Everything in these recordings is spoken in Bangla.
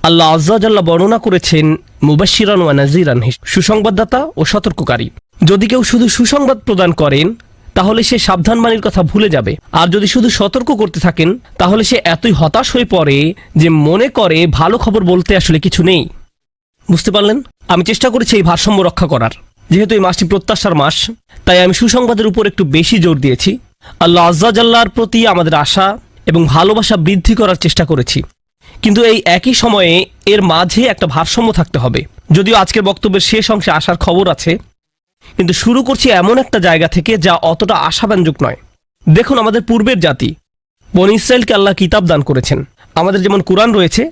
আল্লাহ আজ্জা জাল্লা বর্ণনা করেছেন মুবাশশিরান ওয়া নাযীরান, সুসংবাদদাতা ও সতর্ককারী। যদি কেউ শুধু সুসংবাদ প্রদান করেন তাহলে সে সাবধানবাণীর কথা ভুলে যাবে, আর যদি শুধু সতর্ক করতে থাকেন তাহলে সে এতই হতাশ হয়ে পড়ে যে মনে করে ভালো খবর বলতে আসলে কিছু নেই। বুঝতে পারলেন? আমি চেষ্টা করেছি এই ভারসাম্য রক্ষা করার। যেহেতু এই মাসটি প্রত্যাশার মাস, তাই আমি সুসংবাদের উপর একটু বেশি জোর দিয়েছি। আল্লাহ আজ্জা জাল্লার প্রতি আমাদের আশা এবং ভালোবাসা বৃদ্ধি করার চেষ্টা করেছি, কিন্তু এই একই সময়ে এর মাঝে একটা ভারসাম্য থাকতে হবে। যদিও আজকের বক্তব্যের শেষ অংশে আসার খবর আছে, কিন্তু শুরু করছি এমন একটা জায়গা থেকে যা অতটা আশাব্যঞ্জক নয়। দেখুন, আমাদের পূর্বের জাতি বনী ইসরায়েলকে আল্লাহ কিতাব দান করেছেন। আমাদের যেমন কোরআন রয়েছে,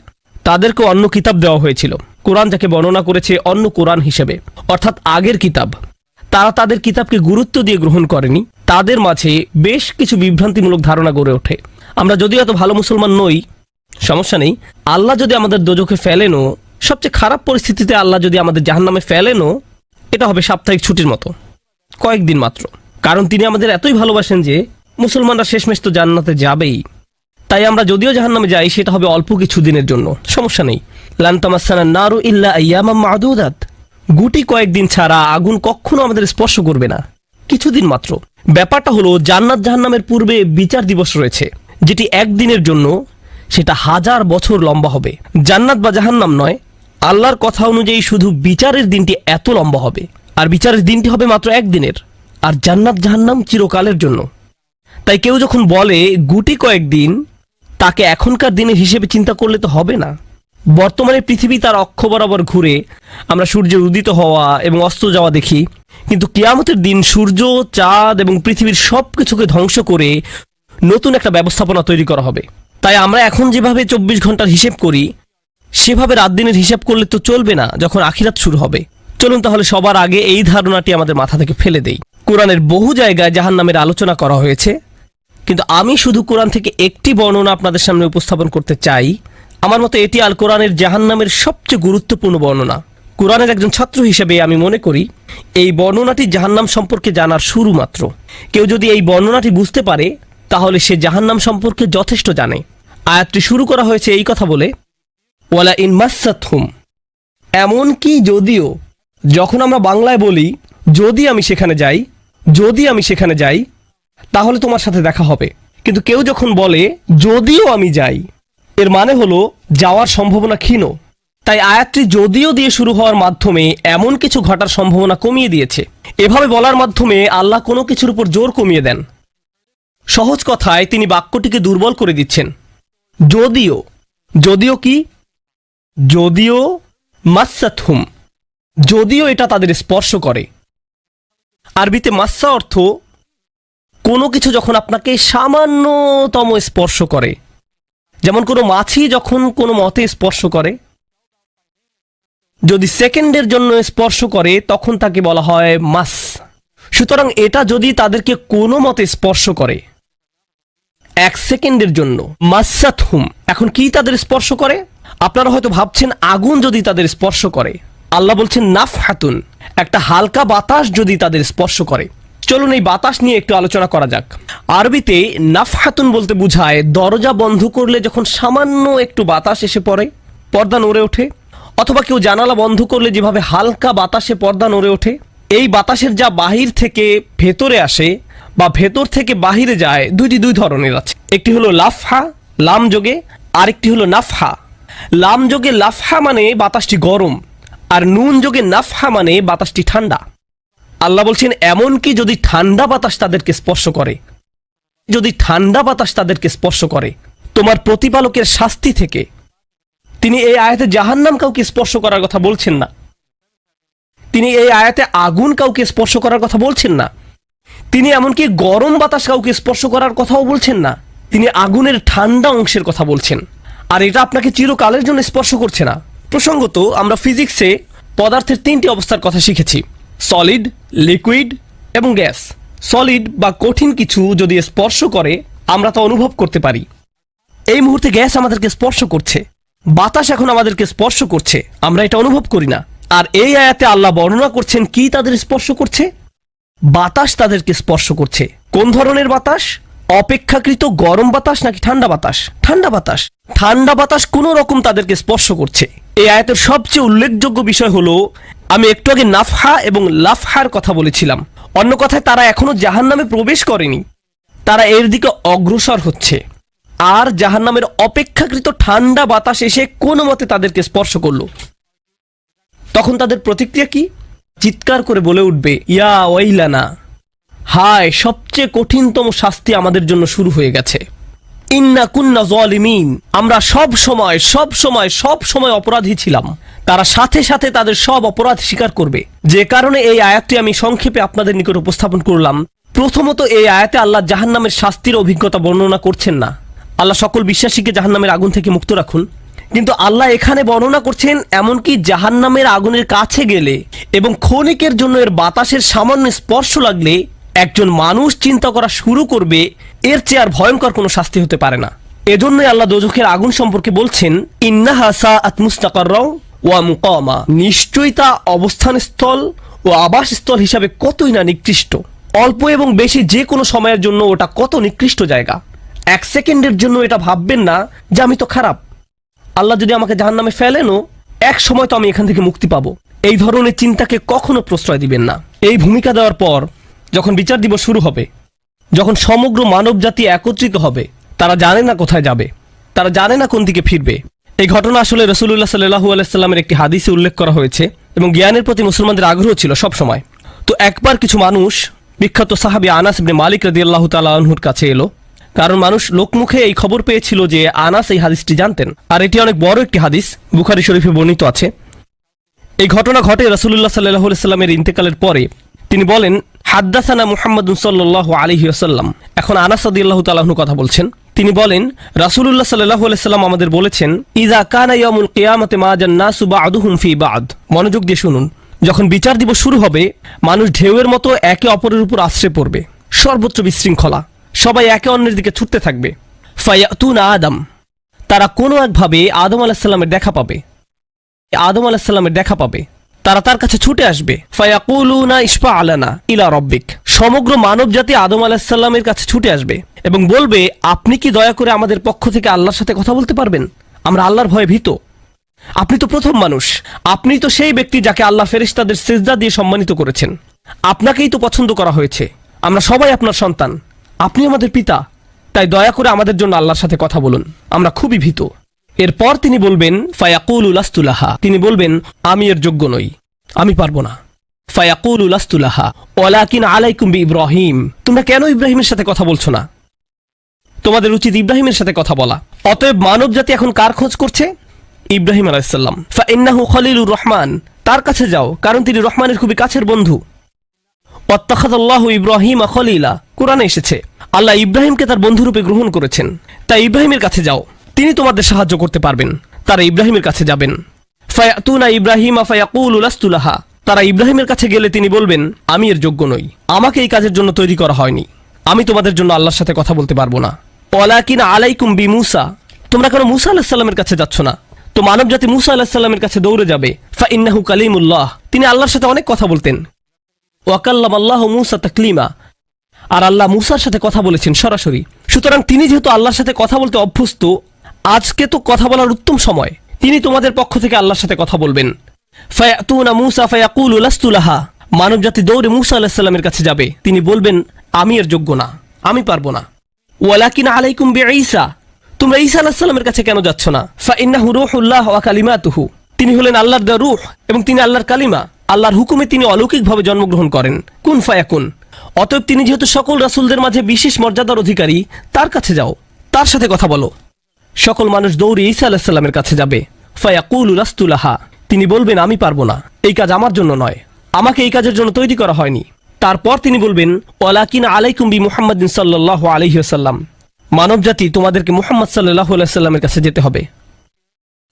তাদেরকে অন্য কিতাব দেওয়া হয়েছিল। কোরআন যাকে বর্ণনা করেছে অন্য কোরআন হিসেবে, অর্থাৎ আগের কিতাব। তারা তাদের কিতাবকে গুরুত্ব দিয়ে গ্রহণ করেনি। তাদের মাঝে বেশ কিছু বিভ্রান্তিমূলক ধারণা গড়ে ওঠে। আমরা যদিও এত ভালো মুসলমান নই, সমস্যা নেই। আল্লাহ যদি আমাদের দোজখে ফেলেনও, সবচেয়ে খারাপ পরিস্থিতিতে আল্লাহ যদি আমাদের জাহান্নামে ফেলেনও, এটা হবে সাপ্তাহিক ছুটির মতো, কয়েকদিন মাত্র। কারণ তিনি আমাদের এতই ভালোবাসেন যে মুসলমানরা শেষমেশ তো জান্নাতে যাবেই। তাই আমরা যদিও জাহান্নামে যাই, সেটা হবে অল্প কিছু দিনের জন্য, সমস্যা নেই। লান তামাসসানান নারু ইল্লা আইয়ামাম মা'দুদাত, গুটি কয়েকদিন ছাড়া আগুন কখনো আমাদের স্পর্শ করবে না, কিছুদিন মাত্র। ব্যাপারটা হলো, জান্নাত জাহান্নামের পূর্বে বিচার দিবস রয়েছে, যেটি একদিনের জন্য, সেটা 1000 বছর লম্বা হবে। জান্নাত বা জাহান্নাম নয়, আল্লাহর কথা অনুযায়ী শুধু বিচারের দিনটি এত লম্বা হবে, আর বিচারের দিনটি হবে মাত্র একদিনের। আর জান্নাত জাহান্নাম চিরকালের জন্য। তাই কেউ যখন বলে গুটি কয়েকদিন, তাকে এখনকার দিনের হিসেবে চিন্তা করলে তো হবে না। বর্তমানে পৃথিবী তার অক্ষ বরাবর ঘুরে, আমরা সূর্যের উদিত হওয়া এবং অস্ত যাওয়া দেখি, কিন্তু কিয়ামতের দিন সূর্য, চাঁদ এবং পৃথিবীর সব কিছুকে ধ্বংস করে নতুন একটা ব্যবস্থাপনা তৈরি করা হবে। তাই আমরা এখন যেভাবে 24 ঘন্টার হিসেব করি, সেভাবে রাত দিনের হিসাব করলে তো চলবে না যখন আখিরাত শুরু হবে। চলুন তাহলে সবার আগে এই ধারণাটি আমাদের মাথা থেকে ফেলে দেই। কোরআনের বহু জায়গায় জাহান্নামের আলোচনা করা হয়েছে, কিন্তু আমি শুধু কোরআন থেকে একটি বর্ণনা আপনাদের সামনে উপস্থাপন করতে চাই। আমার মতে এটি আল কোরআনের জাহান্নামের সবচেয়ে গুরুত্বপূর্ণ বর্ণনা। কোরআনের একজন ছাত্র হিসেবে আমি মনে করি এই বর্ণনাটি জাহান্নাম সম্পর্কে জানার শুরু মাত্র। কেউ যদি এই বর্ণনাটি বুঝতে পারে, তাহলে সে জাহান্নাম সম্পর্কে যথেষ্ট জানে। আয়াতটি শুরু করা হয়েছে এই কথা বলে, ওয়ালা ইন মাসসাতহুম, এমনকি যদিও। যখন আমরা বাংলায় বলি যদি আমি সেখানে যাই, যদি আমি সেখানে যাই, তাহলে তোমার সাথে দেখা হবে। কিন্তু কেউ যখন বলে যদিও আমি যাই, এর মানে হলো যাওয়ার সম্ভাবনা ক্ষীণ। তাই আয়াতটি যদিও দিয়ে শুরু হওয়ার মাধ্যমে এমন কিছু ঘটার সম্ভাবনা কমিয়ে দিয়েছে। এভাবে বলার মাধ্যমে আল্লাহ কোনো কিছুর উপর জোর কমিয়ে দেন। সহজ কথায় তিনি বাক্যটিকে দুর্বল করে দিচ্ছেন। যদিও, যদিও কি? যদিও মাসসাতহুম, যদিও এটা তাদের স্পর্শ করে। আরবিতে মাসসা অর্থ কোনো কিছু যখন আপনাকে সামান্যতম স্পর্শ করে, যেমন কোনো মাছি যখন কোনো মতে স্পর্শ করে। যদি সেকেন্ডের জন্য স্পর্শ করে তখন তাকে বলা হয় মাস। সুতরাং এটা যদি তাদেরকে কোনো মতে স্পর্শ করে 1 সেকেন্ডের জন্য, মাসসাতহুম। এখন কি তাদের স্পর্শ করে? আপনারা হয়তো ভাবছেন আগুন যদি তাদের স্পর্শ করে। আল্লাহ বলছেন নাফহাতুন, একটা হালকা বাতাস যদি তাদের স্পর্শ করে। চলুন এই বাতাস নিয়ে একটু আলোচনা করা যাক। আরবিতে নাফহাতুন বলতে বোঝায় দরজা বন্ধ করলে যখন সামান্য একটু বাতাস এসে পড়ে, পর্দা নড়ে ওঠে, অথবা কেউ জানালা বন্ধ করলে যেভাবে হালকা বাতাসে পর্দা নড়ে ওঠে। এই বাতাসের যা বাহির থেকে ভেতরে আসে বা ভেতর থেকে বাহিরে যায়, দুই ধরনের আছে। একটি হলো লাফহা, লাম যোগে, আরেকটি হলো নাফহা। লাম যোগে লাফহা মানে বাতাসটি গরম, আর নুন যোগে নাফহা মানে বাতাসটি ঠান্ডা। আল্লাহ বলছেন এমনকি যদি ঠান্ডা বাতাস তাদেরকে স্পর্শ করে, যদি ঠান্ডা বাতাস তাদেরকে স্পর্শ করে তোমার প্রতিপালকের শাস্তি থেকে। তিনি এই আয়াতে জাহান্নাম কাউকে স্পর্শ করার কথা বলছেন না। তিনি এই আয়াতে আগুন কাউকে স্পর্শ করার কথা বলছেন না। তিনি এমনকি গরম বাতাস কাউকে স্পর্শ করার কথাও বলছেন না। তিনি আগুনের ঠান্ডা অংশের কথা বলছেন, আর এটা আপনাকে চিরকালের জন্য স্পর্শ করছে না। প্রসঙ্গত, আমরা ফিজিক্সে পদার্থের 3টি অবস্থার কথা শিখেছি: সলিড, লিকুইড এবং গ্যাস। সলিড বা কঠিন কিছু যদি স্পর্শ করে আমরা তা অনুভব করতে পারি। এই মুহূর্তে গ্যাস আমাদেরকে স্পর্শ করছে, বাতাস এখন আমাদেরকে স্পর্শ করছে, আমরা এটা অনুভব করি না। আর এই আয়াতে আল্লাহ বর্ণনা করছেন কি তাদের স্পর্শ করছে? বাতাস তাদেরকে স্পর্শ করছে। কোন ধরনের বাতাস? অপেক্ষাকৃত গরম বাতাস নাকি ঠান্ডা বাতাস? ঠান্ডা বাতাস। ঠান্ডা বাতাস কোনো রকম তাদেরকে স্পর্শ করছে। এই আয়াতের সবচেয়ে উল্লেখযোগ্য বিষয় হলো, আমি একটু আগে নাফহা এবং লাফহার কথা বলেছিলাম। অন্য কথায়, তারা এখনো জাহান্নামে প্রবেশ করেনি, তারা এর দিকে অগ্রসর হচ্ছে। আর জাহান্নামের অপেক্ষাকৃত ঠান্ডা বাতাস এসে কোনো মতে তাদেরকে স্পর্শ করলো, তখন তাদের প্রতিক্রিয়া কি? চিৎকার করে বলে উঠবে, ইয়া ওয়াইলানা, হায়, সবচেয়ে কঠিনতম শাস্তি আমাদের জন্য শুরু হয়ে গেছে। ইন্না কুন্না যালিমিন, আমরা সব সময় অপরাধী ছিলাম। তারা সাথে সাথে তাদের সব অপরাধ স্বীকার করবে। যে কারণে এই আয়াতটি আমি সংক্ষেপে আপনাদের নিকট উপস্থাপন করলাম। প্রথমত, এই আয়াতে আল্লাহ জাহান্নামের শাস্তির অভিজ্ঞতা বর্ণনা করছেন না। আল্লাহ সকল বিশ্বাসীকে জাহান্নামের আগুন থেকে মুক্ত রাখুন। কিন্তু আল্লাহ এখানে বর্ণনা করছেন, এমনকি জাহান্নামের আগুনের কাছে গেলে এবং ক্ষণিকের জন্য এর বাতাসের সামান্য স্পর্শ লাগলে একজন মানুষ চিন্তা করা শুরু করবে, এর চেয়ে আর ভয়ঙ্কর কোনো শাস্তি হতে পারে না। এজন্যই আল্লাহ দোজখের আগুন সম্পর্কে বলছেন, ইন্নাহা সাআত মুস্তাকাররাও ওয়া মুকামা, নিশ্চয়ই তা অবস্থানস্থল ও আবাসস্থল হিসাবে কতই না নিকৃষ্ট। অল্প এবং বেশি যে কোনো সময়ের জন্য ওটা কত নিকৃষ্ট জায়গা। এক সেকেন্ডের জন্য এটা ভাববেন না যে আমি তো খারাপ, আল্লাহ যদি আমাকে জাহান্নামে ফেলেনও, এক সময় তো আমি এখান থেকে মুক্তি পাবো। এই ধরনের চিন্তাকে কখনো প্রশ্রয় দিবেন না। এই ভূমিকা দেওয়ার পর যখন বিচার দিবস শুরু হবে, যখন সমগ্র মানব জাতি একত্রিত হবে, তারা জানে না কোথায় যাবে, তারা জানে না কোন দিকে ফিরবে। এই ঘটনা আসলে রাসূলুল্লাহ সাল্লাল্লাহু আলাইহি সাল্লামের একটি হাদিসে উল্লেখ করা হয়েছে এবং জ্ঞানের প্রতি মুসলমানদের আগ্রহ ছিল সব সময়। তো একবার কিছু মানুষ বিখ্যাত সাহাবী আনাস ইবনে মালিক রাদিয়াল্লাহু তাআলা আনহুর কাছে এলো, কারণ মানুষ লোকমুখে এই খবর পেয়েছিল যে আনাস এই হাদিসটি জানতেন, আর এটি অনেক বড় একটি হাদিস, বুখারী শরীফে বর্ণিত আছে। এই ঘটনা ঘটে রাসূলুল্লাহ সাল্লাল্লাহু আলাইহি সাল্লামের ইন্তেকালের পরে। তিনি বলেন, হাদ্দাসানা মুহাম্মাদুন সাল্লাল্লাহু আলাইহি ওয়াসাল্লাম। এখন আনাস রাদিয়াল্লাহু তাআলা আনহু কথা বলছেন। তিনি বলেন, রাসূলুল্লাহ সাল্লাল্লাহু আলাইহি সাল্লাম আমাদের বলেছেন, ইযা কানা ইয়াউমুল কিয়ামাতি মা জান্নাসু বা'দুহুম ফি বা'দ। মনোযোগ দিয়ে শুনুন। যখন বিচার দিবস শুরু হবে, মানুষ ঢেউয়ের মতো একে অপরের উপর আশ্রে পড়বে, সর্বত্র বিশৃঙ্খলা, সবাই একে অন্যের দিকে ছুটতে থাকবে। ফায়াতুনা আদম, তারা কোনো একভাবে আদম আলাইহিস সালামের দেখা পাবে, তারা তার কাছে ছুটে আসবে। ফায়াকুলুনা ইশফা আলানা ইলা রাব্বিক, সমগ্র মানব জাতি আদম আলাইহিস সালামের কাছে ছুটে আসবে এবং বলবে, আপনি কি দয়া করে আমাদের পক্ষ থেকে আল্লাহর সাথে কথা বলতে পারবেন? আমরা আল্লাহর ভয়ে ভীত। আপনি তো প্রথম মানুষ, আপনি তো সেই ব্যক্তি যাকে আল্লাহ ফেরেশতাদের সিজদা দিয়ে সম্মানিত করেছেন, আপনাকেই তো পছন্দ করা হয়েছে, আমরা সবাই আপনার সন্তান, আপনি আমাদের পিতা, তাই দয়া করে আমাদের জন্য আল্লাহর সাথে কথা বলুন, আমরা খুবই ভীত। এরপর তিনি বলবেন, ফায়াকুলু লাস্তু লাহা, তিনি বলবেন, আমি এর যোগ্য নই, আমি পারবো না। ফায়াকুলু লাস্তু লাহা ওয়ালাকিন আলাইকুম বিইব্রাহিম, তোমরা কেন ইব্রাহিমের সাথে কথা বলছো না? তোমাদের উচিত ইব্রাহিমের সাথে কথা বলা। অতএব মানব জাতি এখন কার খোঁজ করছে? ইব্রাহিম আলাইহিস সালাম। ফাইন্নাহু খলিলুর রহমান, তার কাছে যাও, কারণ তিনি রহমানের খুবই কাছের বন্ধু। ওয়াত্তাখাযাল্লাহু ইব্রাহিমা খলিলা, কোরআনে এসেছে আল্লাহ ইব্রাহিমকে তার বন্ধুরূপে গ্রহণ করেছেন। তাই ইব্রাহিমের কাছে যাও, তিনি তোমাদের সাহায্য করতে পারবেন। তারা ইব্রাহিমের কাছে যাবেন। ফায়াতুনা ইব্রাহিমা ফায়াকুলু লাস্তু লাহা, তারা ইব্রাহিমের কাছে গেলে তিনি বলবেন, আমি এর যোগ্য নই, আমাকে এই কাজের জন্য তৈরি করা হয়নি, আমি তোমাদের জন্য আল্লাহর সাথে কথা বলতে পারবো না। ওয়ালাকিন আলাইকুম বিমূসা, তোমরা কেন মূসা আলাইহিস সালামের কাছে যাচ্ছ না? তো মানব জাতি মূসা আলাইহিস সালামের কাছে দৌড়ে যাবে। ফাইন্নাহু কালিমুল্লাহ, তিনি আল্লাহর সাথে অনেক কথা বলতেন। ওয়া কাল্লামাল্লাহু মূসা তাকলিমা, আর আল্লাহ মূসার সাথে কথা বলেছেন সরাসরি। সুতরাং তিনি যেহেতু আল্লাহর সাথে কথা বলতে অভ্যস্ত, আজকে তো কথা বলার উত্তম সময়, তিনি তোমাদের পক্ষ থেকে আল্লাহর সাথে কথা বলবেন। ফায়াতুনা মূসা ফায়াকুলু লাস্তু লাহা, মানব জাতি দৌড়ে মূসা আলাইহিস সালামের কাছে যাবে, তিনি বলবেন, আমি এর যোগ্য না, আমি পারবো না। ওয়ালাকিন আলাইকুম বিঈসা, তোমরা ঈসা আলাইহিস সালামের কাছে কেন যাচ্ছ না? ফাইন্নাহু রূহুল্লাহ ওয়া কালিমাতুহু, তিনি হলেন আল্লাহর দেওয়া রূহ এবং তিনি আল্লাহর কালিমা, আল্লাহর হুকুমে তিনি অলৌকিকভাবে জন্মগ্রহণ করেন, কুন ফায়াকুন। অতএব তিনি যেহেতু সকল রাসূলদের মাঝে বিশেষ মর্যাদার অধিকারী, তার কাছে যাও, তার সাথে কথা বলো। সকল মানুষ দৌড়ে ঈসা আলাইহিস সালামের কাছে যাবে। ফায়াকুলু লাস্তু লাহা, তিনি বলবেন, আমি পারবো না, এই কাজ আমার জন্য নয়, আমাকে এই কাজের জন্য তৈরি করা হয়নি। তারপর তিনি বলবেন, ওয়ালাকিন আলাইকুম বি মুহাম্মাদিন সাল্লাল্লাহু আলাইহি ওয়াসাল্লাম, মানব জাতি তোমাদেরকে মুহাম্মদ সাল্লাল্লাহু আলাইহি ওয়াসাল্লামের কাছে যেতে হবে।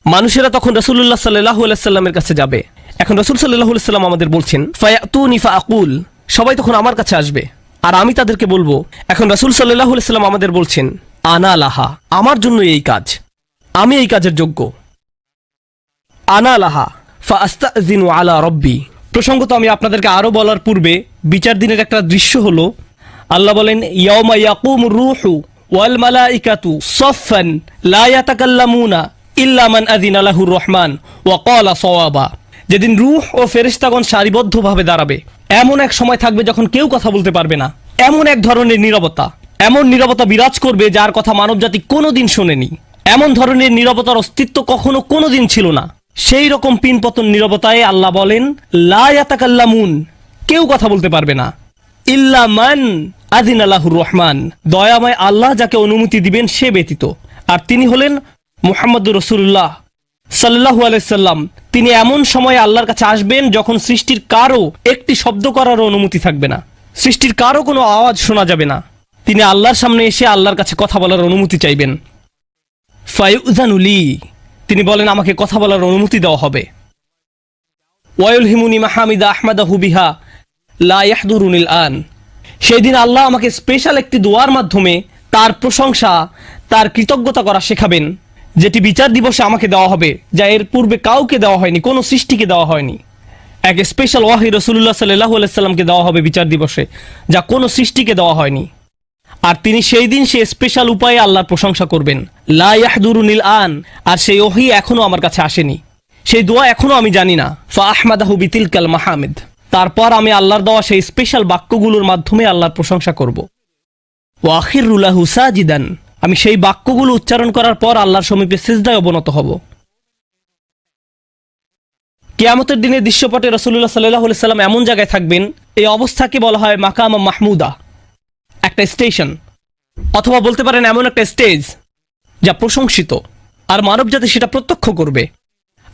মানুষেরা তখন রাসূলুল্লাহ সাল্লাল্লাহু আলাইহি ওয়াসাল্লামের কাছে যাবে। এখন রাসূল সাল্লাল্লাহু আলাইহি ওয়াসাল্লাম আমাদের বলছেন, ফায়াতুনি ফাআকুল, সবাই তখন আমার কাছে আসবে আর আমি তাদেরকে বলবো। এখন রাসূল সাল্লাল্লাহু আলাইহি ওয়াসাল্লাম আমাদের বলছেন, আনা লাহা, আমার জন্য এই কাজ, আমি এই কাজের যোগ্য। আনা লাহা ফাআস্তাযিনু আলা রাব্বি। প্রসঙ্গত আমি আপনাদেরকে আরো বলার পূর্বে বিচার দিনের একটা দৃশ্য হলো, আল্লাহ বলেন, ইয়াউমা ইয়াকুমুর রূহু ওয়াল মালাইকাতু সাফফান লা ইয়াতাকাল্লামুনা ইল্লা মান আযিনা লাহুর রহমান ওয়া ক্বালা সাওয়াবা। যেদিন রূহ ও ফেরেশতাগণ সারিবদ্ধভাবে দাঁড়াবে, এমন এক সময় থাকবে যখন কেউ কথা বলতে পারবে না। এমন এক ধরনের নীরবতা, এমন নীরবতা বিরাজ করবে যার কথা মানবজাতি কোনোদিন শোনেনি। এমন ধরনের নীরবতার অস্তিত্ব কখনো কোনোদিন ছিল না। সেই রকম পিনপতন নীরবতায় আল্লাহ বলেন, লা ইয়াতাকাল্লামুন, কেউ কথা বলতে পারবে না, ইল্লা মান আযিনা লাহুর রহমান, দয়াময় আল্লাহ যাকে অনুমতি দিবেন সে ব্যতীত। আর তিনি হলেন মুহাম্মদুর রাসূলুল্লাহ সাল্লাল্লাহু আলাইহি সাল্লাম। তিনি এমন সময়ে আল্লাহর কাছে আসবেন যখন সৃষ্টির কারো একটি শব্দ করারও অনুমতি থাকবে না, সৃষ্টির কারো কোনো আওয়াজ শোনা যাবে না। তিনি আল্লাহর সামনে এসে আল্লাহর কাছে কথা বলার অনুমতি চাইবেন। ফায়ুযানু লি, তিনি বলেন আমাকে কথা বলার অনুমতি দেওয়া হবে। ওয়ায়ুলহিমুনি মাহামিদা আহমাদাহু বিহা লা ইয়াহদুরুনিল আন, সেই দিন আল্লাহ আমাকে স্পেশাল একটি দোয়ার মাধ্যমে তার প্রশংসা, তার কৃতজ্ঞতা করা শেখাবেন, যেটি বিচার দিবসে আমাকে দেওয়া হবে, যা এর পূর্বে কাউকে দেওয়া হয়নি, কোনো সৃষ্টিকে দেওয়া হয়নি। এক স্পেশাল ওয়াহি রাসূলুল্লাহ সাল্লাল্লাহু আলাইহি সাল্লামকে দেওয়া হবে বিচার দিবসে, যা কোনো সৃষ্টিকে দেওয়া হয়নি। আর তিনি সেই দিন সে স্পেশাল উপায়ে আল্লাহর প্রশংসা করবেন, লা ইয়াহদুরুনিল আন, আর সেই ওহী এখনো আমার কাছে আসেনি, সেই দোয়া এখনো আমি জানি না। ফা আহমাদাহু বিতিলকাল মাহামিদ, তারপর আমি আল্লাহর দেওয়া সেই স্পেশাল বাক্যগুলোর মাধ্যমে আল্লাহর প্রশংসা করব। ওয়া আখিরু লাহু সাজিদান, আমি সেই বাক্যগুলো উচ্চারণ করার পর আল্লাহর সমীপে সিজদায় অবনত হব। কিয়ামতের দিনের দৃশ্যপটে রাসূলুল্লাহ সাল্লাল্লাহু আলাইহি সাল্লাম এমন জায়গায় থাকবেন, এই অবস্থাকে বলা হয় মাকাম মাহমুদা, একটা স্টেশন, অথবা বলতে পারেন এমন একটা স্টেজ যা প্রশংসিত, আর মানবজাতি সেটা প্রত্যক্ষ করবে।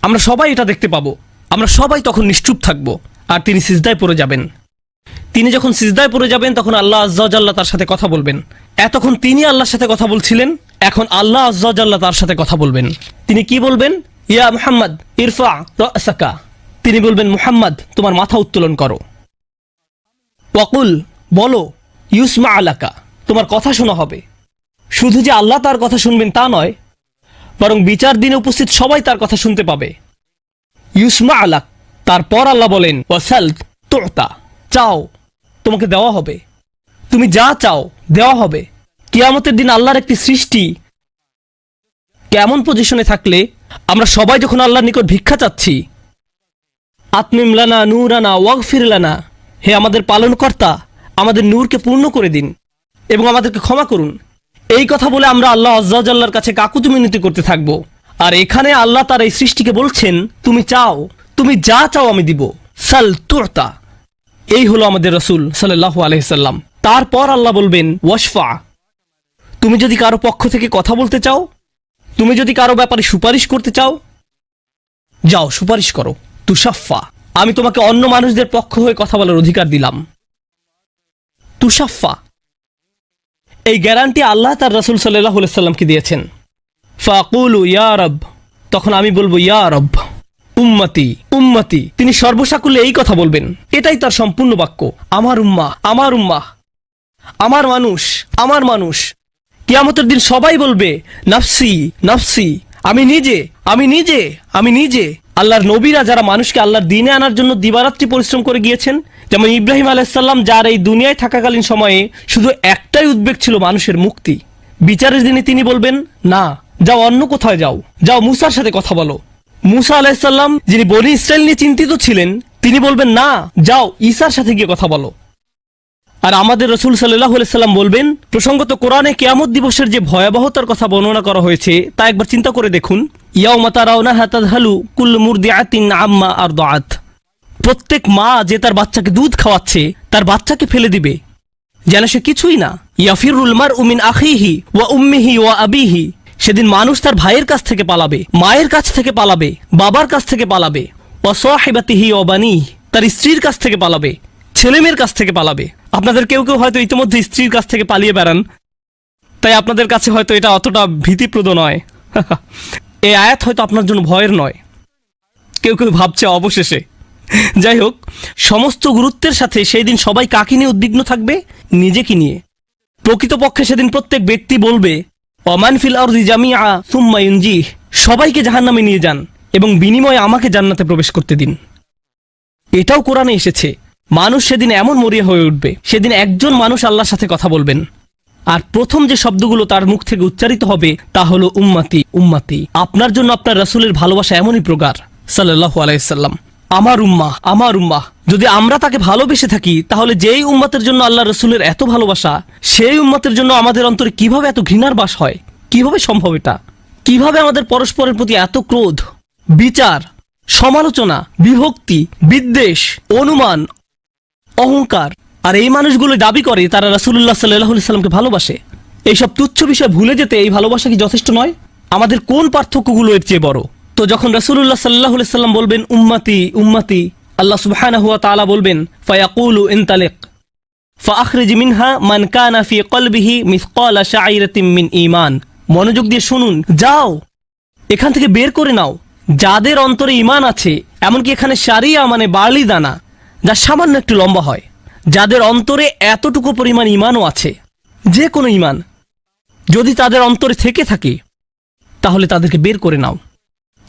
আমরা সবাই এটা দেখতে পাবো। আমরা সবাই তখন নিশ্চুপ থাকব, আর তিনি সিজদায় পড়ে যাবেন। তিনি যখন সিজদায় পড়ে যাবেন তখন আল্লাহ আজ্জা ওয়া জাল্লা তার সাথে কথা বলবেন। এতক্ষণ তিনি আল্লাহর সাথে কথা বলছিলেন, এখন আল্লাহ আজ্জা ওয়া জাল্লা তার সাথে কথা বলবেন। তিনি কি বলবেন? ইয়া মুহাম্মদ ইরফা রাসাকা, তিনি বলবেন মুহাম্মদ তোমার মাথা উত্তোলন করো। ওয়াকুল, বলো, ইউসমা আলাকা, তোমার কথা শোনা হবে। শুধু যে আল্লাহ তার কথা শুনবেন তা নয়, বরং বিচার দিনে উপস্থিত সবাই তার কথা শুনতে পাবে। ইউসমা আলাক, তারপর আল্লাহ বলেন ওয়াসাল তুতা, চাও তোমাকে দেওয়া হবে, তুমি যা চাও দেওয়া হবে। কিয়ামতের দিন আল্লাহর একটি সৃষ্টি কেমন পজিশনে থাকলে আমরা সবাই যখন আল্লাহর নিকট ভিক্ষা চাচ্ছি, আতমিম লানা নূরানা ওয়াগফির লানা, হে আমাদের পালনকর্তা, আমাদের নূরকে পূর্ণ করে দিন এবং আমাদেরকে ক্ষমা করুন, এই কথা বলে আমরা আল্লাহ আজ্জা ওয়া জাল্লার কাছে কাকুতি মিনতি করতে থাকবো। আর এখানে আল্লাহ তার এই সৃষ্টিকে বলছেন, তুমি চাও, তুমি যা চাও আমি দিব, সাল তুতা। এই হলো আমাদের রাসূল সাল্লাল্লাহু আলাইহি সাল্লাম। তারপর আল্লাহ বলবেন ওয়াশফা, তুমি যদি কারো পক্ষ থেকে কথা বলতে চাও, তুমি যদি কারো ব্যাপারে সুপারিশ করতে চাও, যাও সুপারিশ করো। তুশাফা, আমি তোমাকে অন্য মানুষদের পক্ষ হয়ে কথা বলার অধিকার দিলাম। তুশাফা, এই গ্যারান্টি আল্লাহ তার রাসূল সাল্লাল্লাহু আলাইহি সাল্লামকে দিয়েছেন। ফাকুলু ইয়া রব, তখন আমি বলবো ইয়া রব, উম্মতি উম্মতি, তিনি সর্বসাকুল্যে এই কথা বলবেন, এটাই তার সম্পূর্ণ বাক্য, আমার উম্মাহ আমার উম্মাহ, আমার মানুষ আমার মানুষ। কিয়ামতের দিন সবাই বলবে নাফসি নাফসি, আমি নিজে আমি নিজে আমি নিজে। আল্লাহর নবীরা যারা মানুষকে আল্লাহর দ্বীনে আনার জন্য দিবারাত্রি পরিশ্রম করে গিয়েছেন, যেমন ইব্রাহিম আলাইহিস সালাম, যার এই দুনিয়ায় থাকাকালীন সময়ে শুধু একটাই উদ্বেগ ছিল মানুষের মুক্তি। বিচারের দিনে তিনি বলবেন না, যাও অন্য কোথায় যাও, যাও মুসার সাথে কথা বলো। মুসা আলাইহিস সালাম, যিনি বনি ইসরাইল নিয়ে চিন্তিত ছিলেন, তিনি বলবেন না, যাও ঈসার সাথে গিয়ে কথা বলো। আর আমাদের রাসূল সাল্লাল্লাহু আলাইহি সাল্লাম বলবেন, প্রসঙ্গত কোরআনে কিয়ামত দিবসের যে ভয়াবহতার কথা বর্ণনা করা হয়েছে তা একবার চিন্তা করে দেখুন। ইয়াউমা তারাউনাহা তাযহালু কুল্লু মুরদিআতিন আম্মা আরদাআত, প্রত্যেক মা যে তার বাচ্চাকে দুধ খাওয়াচ্ছে তার বাচ্চাকে ফেলে দিবে যেন সে কিছুই না। ইয়াফিরুল মারউ মিন আখিহি ওয়া উম্মিহি ওয়া আবিহি, সেদিন মানুষ তার ভাইয়ের কাছ থেকে পালাবে, মায়ের কাছ থেকে পালাবে, বাবার কাছ থেকে পালাবে। ওয়া সাহিবাতিহি ওয়া বানিহি, তার স্ত্রীর কাছ থেকে পালাবে, ছেলেমেয়ের কাছ থেকে পালাবে। আপনাদের কেউ কেউ হয়তো ইতিমধ্যে স্ত্রীর কাছ থেকে পালিয়ে বেড়ান, তাই আপনাদের কাছে হয়তো এটা অতটা ভীতিপ্রদ নয়। এই আয়াত হয়তো আপনার জন্য ভয়ের নয়, কেউ কেউ ভাবছে অবশেষে। যাই হোক, সমস্ত গুরুত্বের সাথে সেই দিন সবাই কাকে নিয়ে উদ্বিগ্ন থাকবে? নিজেকে নিয়ে। প্রকৃতপক্ষে সেদিন প্রত্যেক ব্যক্তি বলবে ওমান ফিল আরদি জামিআ সুম্মা ইউনজিহ, সবাইকে জাহান্নামে নিয়ে যান এবং বিনিময়ে আমাকে জান্নাতে প্রবেশ করতে দিন। এটাও কোরআনে এসেছে, মানুষ সেদিন এমন মরিয়া হয়ে উঠবে, সেদিন একজন মানুষ আল্লাহর সাথে কথা বলবেন, আর প্রথম যে শব্দগুলো তার মুখ থেকে উচ্চারিত হবে তা হলো উম্মতি উম্মতি। আপনার জন্য আপনার রাসূলের ভালোবাসা এমনই প্রগাঢ় সাল্লাল্লাহু আলাইহি সাল্লাম। আমার উম্মাহ, আমার উম্মাহ। যদি আমরা তাকে ভালোবেসে থাকি, তাহলে যেই উম্মতের জন্য আল্লাহ রাসূলের এত ভালোবাসা, সেই উম্মতের জন্য আমাদের অন্তরে কিভাবে এত ঘৃণার বাস হয়? কিভাবে সম্ভব এটা? কিভাবে আমাদের পরস্পরের প্রতি এত ক্রোধ, বিচার, সমালোচনা, বিভক্তি, বিদ্বেষ, অনুমান, অহংকার? আর এই মানুষগুলো দাবি করে তারা রাসূলুল্লাহ সাল্লাল্লাহু আলাইহি সাল্লামকে ভালোবাসে। এইসব তুচ্ছ বিষয় ভুলে যেতে এই ভালোবাসা কি যথেষ্ট নয়? আমাদের কোন পার্থক্যগুলো এর চেয়ে বড়? তো যখন রাসূলুল্লাহ সাল্লাল্লাহু আলাইহি সাল্লাম বলবেন উম্মতি উম্মতি, আল্লাহ সুবহানাহু ওয়া তাআলা বলবেন ফায়াকুলু ইনতালিক ফাআখরিজ মিনহা মান কানা ফি কলবিহি মিসকালা শাঈরাতিন মিন ঈমান। মনোযোগ দিয়ে শুনুন, যাও এখান থেকে বের করে নাও যাদের অন্তরে ঈমান আছে, এমনকি এখানে শারিয়া মানে বার্লি দানা, যা সামান্য একটু লম্বা হয়, যাদের অন্তরে এতটুকু পরিমাণ ঈমানও আছে, যে কোনো ঈমান যদি তাদের অন্তরে থেকে থাকে, তাহলে তাদেরকে বের করে নাও।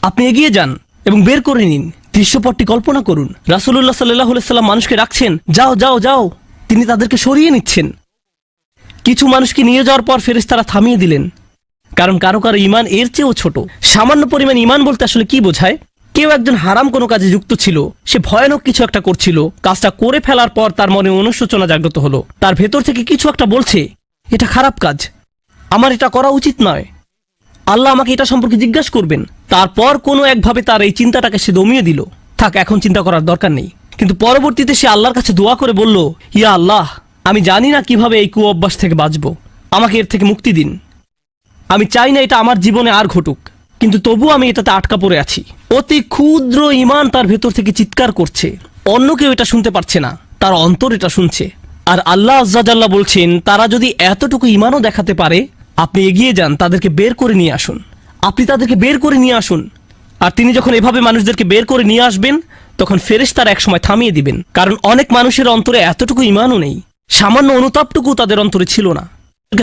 আপনি এগিয়ে যান এবং বের করে নিন। দৃশ্যপটটি কল্পনা করুন, রাসূলুল্লাহ সাল্লাল্লাহু আলাইহি সাল্লাম মানুষকে রাখছেন, যাও যাও যাও, তিনি তাদেরকে সরিয়ে নিচ্ছেন। কিছু মানুষকে নিয়ে যাওয়ার পর ফেরেশতারা থামিয়ে দিলেন, কারণ কারো কারো ঈমান এর চেয়েও ছোট। সামান্য পরিমাণ ঈমান বলতে আসলে কি বোঝায়? কেউ একজন হারাম কোনো কাজে যুক্ত ছিল, সে ভয়ানক কিছু একটা করছিল, কাজটা করে ফেলার পর তার মনে অনুশোচনা জাগ্রত হলো, তার ভেতর থেকে কিছু একটা বলছে এটা খারাপ কাজ, আমার এটা করা উচিত নয়, আল্লাহ আমাকে এটা সম্পর্কে জিজ্ঞাসা করবেন। তারপর কোনো একভাবে তার এই চিন্তাটাকে সে দমিয়ে দিল, থাক এখন চিন্তা করার দরকার নেই। কিন্তু পরবর্তীতে সে আল্লাহর কাছে দোয়া করে বলল, ইয়া আল্লাহ, আমি জানি না কিভাবে এই কুঅভ্যাস থেকে বাঁচব, আমাকে এর থেকে মুক্তি দিন। আমি চাই না এটা আমার জীবনে আর ঘটুক, কিন্তু তবু আমি এটাতে আটকা পড়ে আছি। অতি ক্ষুদ্র ঈমান তার ভেতর থেকে চিৎকার করছে, অন্য কেউ এটা শুনতে পারছে না, তার অন্তর এটা শুনছে। আর আল্লাহ আজ্জা জাল্লা বলছেন, তারা যদি এতটুকু ঈমানও দেখাতে পারে, আপনি এগিয়ে যান, তাদেরকে বের করে নিয়ে আসুন, আপনি তাদেরকে বের করে নিয়ে আসুন। আর তিনি যখন এভাবে মানুষদেরকে বের করে নিয়ে আসবেন, তখন ফেরেশতারা একসময় থামিয়ে দিবেন, কারণ অনেক মানুষের অন্তরে এতটুকু ঈমানও নেই, সামান্য অনুতাপটুকু তাদের অন্তরে ছিল না।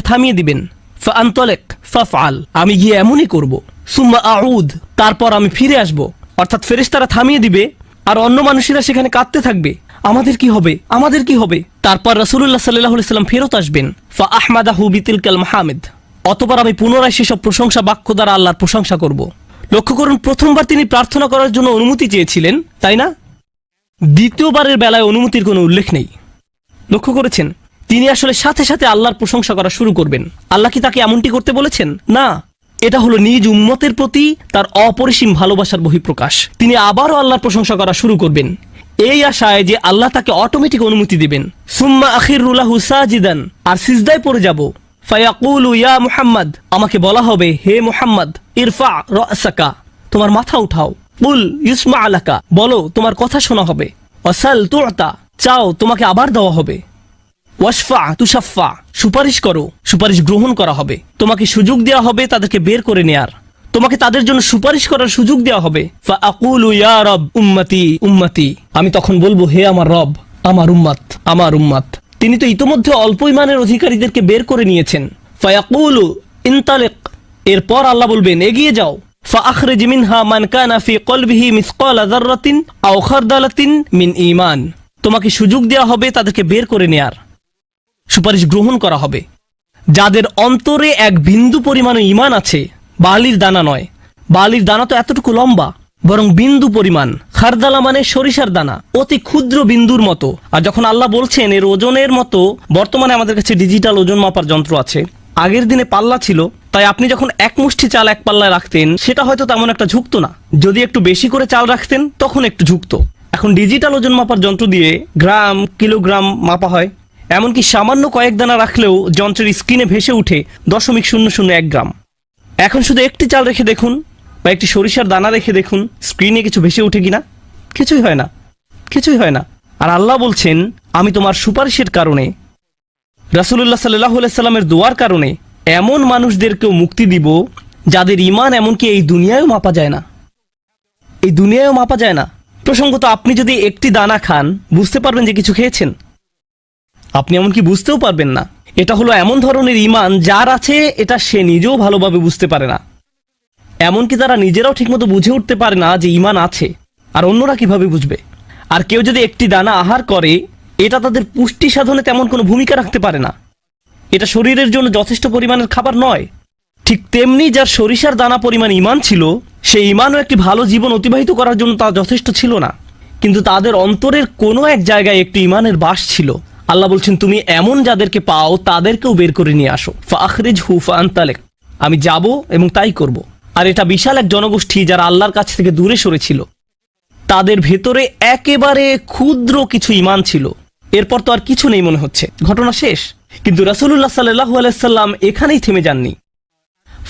থামিয়ে দিবেন, ফাআনতালিক ফাফআল, আমি গিয়ে এমনই করব, সুম্মা আউদ, তারপর আমি ফিরে আসব। অর্থাৎ ফেরেশতারা থামিয়ে দিবে, আর অন্য মানুষেরা সেখানে কাঁদতে থাকবে, আমাদের কি হবে, আমাদের কি হবে। তারপর রাসূলুল্লাহ সাল্লাল্লাহু আলাইহি সাল্লাম ফেরত আসবেন, ফাআহমাদাহু বিতিলকাল মাহামিদ, অতঃপর আমি পুনরায় সেসব প্রশংসা বাক্য দ্বারা আল্লাহর প্রশংসা করব। লক্ষ্য করুন, প্রথমবার তিনি প্রার্থনা করার জন্য অনুমতি চেয়েছিলেন, তাই না? দ্বিতীয়বারের বেলায় অনুমতির কোনো উল্লেখ নেই। লক্ষ্য করেছেন, তিনি আসলে সাথে সাথে আল্লাহর প্রশংসা করা শুরু করবেন। আল্লাহ কি তাকে এমনটি করতে বলেছেন? না, এটা হলো নিজ উম্মতের প্রতি তার অপরিসীম ভালোবাসার বহিঃপ্রকাশ। তিনি আবারও আল্লাহর প্রশংসা করা শুরু করবেন, এই আশায় যে আল্লাহ তাকে অটোমেটিক অনুমতি দিবেন। সুম্মা আখিরু লাহু সাজিদান, আর সিজদায় পড়ে যাব। ফায়াকুলু ইয়া মুহাম্মদ, আমাকে বলা হবে, হে মুহাম্মদ, ইরফা রাসাকা, তোমার মাথা উঠাও। কুল ইউসমা আলাকা, বলো তোমার কথা শোনা হবে। ওয়াসাল তুতা, চাও তোমাকে আবার দেওয়া হবে। ওয়াশফা তুশাফা, সুপারিশ করো, সুপারিশ গ্রহণ করা হবে। তোমাকে সুযোগ দেওয়া হবে তাদেরকে বের করে নেয়ার, তোমাকে তাদের জন্য সুপারিশ করার সুযোগ দেওয়া হবে। ফাআকুলু ইয়া রব উম্মতি উম্মতি, আমি তখন বলবো, হে আমার রব, আমার উম্মত, আমার উম্মত। তিনি তো ইতোমধ্যে অল্প ঈমানের অধিকারীদেরকে বের করে নিয়েছেন। ফায়াকুলু ইনতালিক, এরপর আল্লাহ বলবেন, এগিয়ে যাও। ফাআখরিজ মিনহা মান কানা ফি কলবিহি মিসকালা যাররাতিন আও খারদালাতিন মিন ঈমান, তোমাকে সুযোগ দেওয়া হবে তাদেরকে বের করে নেয়ার, সুপারিশ গ্রহণ করা হবে। যাদের অন্তরে এক বিন্দু পরিমাণে ঈমান আছে, বালির দানা নয়, বালির দানা তো এতটুকু লম্বা, বরং বিন্দু পরিমাণ। খারদালা মানে সরিষার দানা, অতি ক্ষুদ্র বিন্দুর মতো। আর যখন আল্লাহ বলছেন এর ওজনের মতো, বর্তমানে আমাদের কাছে ডিজিটাল ওজন মাপার যন্ত্র আছে, আগের দিনে পাল্লা ছিল, তাই আপনি যখন এক মুষ্টি চাল এক পাল্লায় রাখতেন, সেটা হয়তো তেমন একটা ঝুঁকতো না। যদি একটু বেশি করে চাল রাখতেন, তখন একটু ঝুঁকতো। এখন ডিজিটাল ওজন মাপার যন্ত্র দিয়ে গ্রাম, কিলোগ্রাম মাপা হয়। এমনকি সামান্য কয়েক দানা রাখলেও যন্ত্রের স্ক্রিনে ভেসে উঠে 0.001 গ্রাম। এখন শুধু একটি চাল রেখে দেখুন, বা একটি সরিষার দানা রেখে দেখুন, স্ক্রিনে কিছু ভেসে উঠে কিনা? কিছুই হয় না, কিছুই হয় না। আর আল্লাহ বলছেন, আমি তোমার সুপারিশের কারণে, রাসূলুল্লাহ সাল্লাল্লাহু আলাইহি সাল্লামের দোয়ার কারণে এমন মানুষদেরকেও মুক্তি দিব যাদের ঈমান এমনকি এই দুনিয়ায়ও মাপা যায় না, এই দুনিয়ায়ও মাপা যায় না। প্রসঙ্গত, আপনি যদি একটি দানা খান, বুঝতে পারবেন যে কিছু খেয়েছেন? আপনি এমনকি বুঝতেও পারবেন না। এটা হলো এমন ধরনের ঈমান যার আছে, এটা সে নিজেও ভালোভাবে বুঝতে পারে না। এমনকি তারা নিজেরাও ঠিকমতো বুঝে উঠতে পারে না যে ঈমান আছে, আর অন্যরা কিভাবে বুঝবে? আর কেউ যদি একটি দানা আহার করে, এটা তাদের পুষ্টি সাধনে তেমন কোনো ভূমিকা রাখতে পারে না, এটা শরীরের জন্য যথেষ্ট পরিমাণের খাবার নয়। ঠিক তেমনি যার সরিষার দানা পরিমাণ ঈমান ছিল, সেই ঈমানও একটি ভালো জীবন অতিবাহিত করার জন্য তা যথেষ্ট ছিল না, কিন্তু তাদের অন্তরের কোনো এক জায়গায় একটি ঈমানের বাস ছিল। আল্লাহ বলছেন, তুমি এমন যাদেরকে পাও তাদেরকেও বের করে নিয়ে আসো। ফাখরিজহু ফাআনতালিক, আমি যাব এবং তাই করব। আর এটা বিশাল এক জনগোষ্ঠী যারা আল্লাহর কাছ থেকে দূরে সরেছিল, তাদের ভেতরে একেবারে ক্ষুদ্র কিছু ঈমান ছিল। এরপর তো আর কিছু নেই মনে হচ্ছে, ঘটনা শেষ। কিন্তু রাসূলুল্লাহ সাল্লাল্লাহু আলাইহি সাল্লাম এখানেই থেমে যাননি।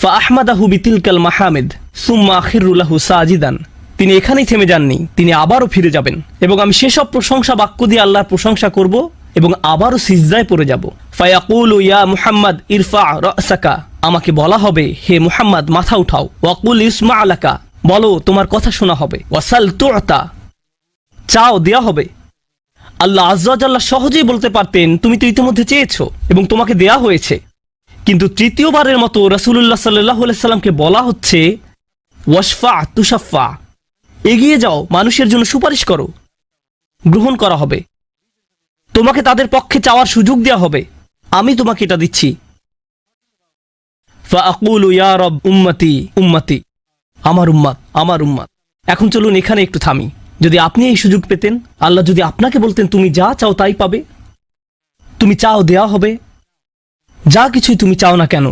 ফাআহমাদাহু বিতিলকাল মাহামিদ সুম্মা আখিরু লাহু সাজিদান, তিনি এখানেই থেমে যাননি, তিনি আবারও ফিরে যাবেন এবং আমি সেসব প্রশংসা বাক্য দিয়ে আল্লাহর প্রশংসা করব এবং আবারও সিজদায় পড়ে যাব। ফায়াকুলু ইয়া মুহাম্মদ ইরফা রাসাকা, আমাকে বলা হবে, হে মুহাম্মদ মাথা উঠাও। ওয়াকুল ইসমা আলাকা, বলো তোমার কথা শোনা হবে। ওয়াসাল তুআতা, চাও দেয়া হবে। আল্লাহ আজ্জা ওয়া জাল্লা সহজেই বলতে পারতেন, তুমি তো ইতিমধ্যে চেয়েছো এবং তোমাকে দেয়া হয়েছে, কিন্তু তৃতীয়বারের মতো রাসূলুল্লাহ সাল্লাল্লাহু আলাইহি সাল্লামকে বলা হচ্ছে ওয়াশফা তুশাফা, এগিয়ে যাও, মানুষের জন্য সুপারিশ করো, গ্রহণ করা হবে, তোমাকে তাদের পক্ষে চাওয়ার সুযোগ দেওয়া হবে, আমি তোমাকে এটা দিচ্ছি। ফাআকুলু ইয়া রব উম্মতি উম্মতি, আমার উম্মাত আমার উম্মাত। এখন চলুন এখানে একটু থামি। যদি আপনি এই সুযোগ পেতেন, আল্লাহ যদি আপনাকে বলতেন তুমি যা চাও তাই পাবে, তুমি চাও দেয়া হবে, যা কিছুই তুমি চাও না কেন,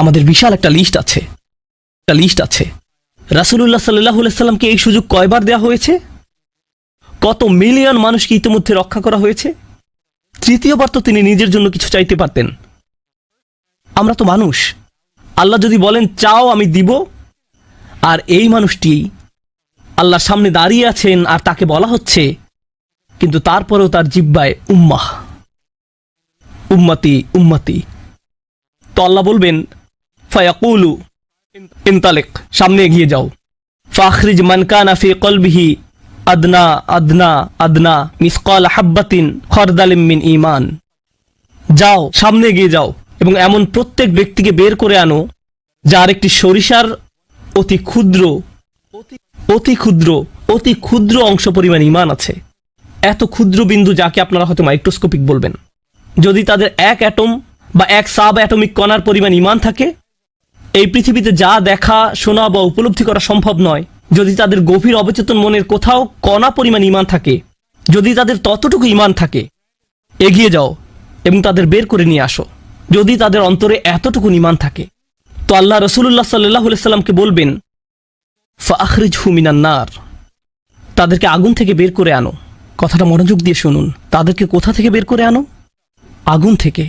আমাদের বিশাল একটা লিস্ট আছে। রাসূলুল্লাহ সাল্লাল্লাহু আলাইহি সাল্লামকে এই সুযোগ কয়বার দেওয়া হয়েছে? কত মিলিয়ন মানুষকে ইতিমধ্যে রক্ষা করা হয়েছে। তৃতীয়বার তো তিনি নিজের জন্য কিছু চাইতে পারতেন। আমরা তো মানুষ, আল্লাহ যদি বলেন চাও আমি দিব, আর এই মানুষটি আল্লাহর সামনে দাঁড়িয়ে আছেন আর তাকে বলা হচ্ছে, কিন্তু তারপরেও তার জিহ্বায় উম্মাহ উম্মতি উম্মতি, তো আল্লাহ বলবেন ফায়াকুলু ইনতালিক, সামনে এগিয়ে যাও। ফাখরিজ মান কানা ফি কলবিহি আদনা আদনা আদনা মিসকাল হাব্বাতিন খরদালিম মিন ঈমান, যাও সামনে এগিয়ে যাও এবং এমন প্রত্যেক ব্যক্তিকে বের করে আনো যার একটি সরিষার অতি ক্ষুদ্র অতি ক্ষুদ্র অংশ পরিমাণ ঈমান আছে। এত ক্ষুদ্র বিন্দু যাকে আপনারা হয়তো মাইক্রোস্কোপিক বলবেন, যদি তাদের এক অ্যাটম বা এক সাব অ্যাটমিক কণার পরিমাণ ঈমান থাকে, এই পৃথিবীতে যা দেখা শোনা বা উপলব্ধি করা সম্ভব নয়, যদি তাদের গভীর অবচেতন মনের কোথাও কণা পরিমাণ ঈমান থাকে, যদি তাদের ততটুকু ঈমান থাকে, এগিয়ে যাও এবং তাদের বের করে নিয়ে আসো। যদি তাদের অন্তরে এতটুকু ঈমান থাকে, তো আল্লাহ রাসূলুল্লাহ সাল্লাল্লাহু আলাইহি সাল্লামকে বলবেন ফাখরিজহু মিনান নার, তাদেরকে আগুন থেকে বের করে আনো। কথাটা মনোযোগ দিয়ে শুনুন, তাদেরকে কোথা থেকে বের করে আনো? আগুন থেকে।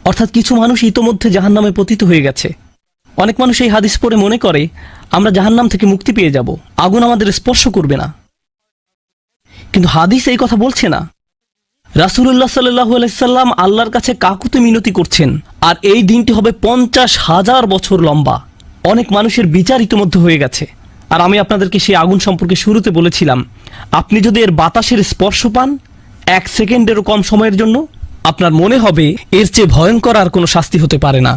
অর্থাৎ কিছু মানুষ ইতোমধ্যে জাহান্নামে পতিত হয়ে গেছে। অনেক মানুষ এই হাদিস পড়ে মনে করে আমরা জাহান্নাম থেকে মুক্তি পেয়ে যাব, আগুন আমাদের স্পর্শ করবে না, কিন্তু হাদিস এই কথা বলছে না। রাসূলুল্লাহ সাল্লাল্লাহু আলাইহি সাল্লাম আল্লাহর কাছে কাকুতি মিনতি করছেন, আর এই দিনটি হবে 50,000 বছর লম্বা। অনেক মানুষের বিচার ইতোমধ্যে হয়ে গেছে, আর আমি আপনাদেরকে সেই আগুন সম্পর্কে শুরুতে বলেছিলাম, আপনি যদি এর বাতাসের স্পর্শ পান 1 সেকেন্ডেরও কম সময়ের জন্য, আপনার মনে হবে এর চেয়ে ভয়ঙ্কর আর কোনো শাস্তি হতে পারে না।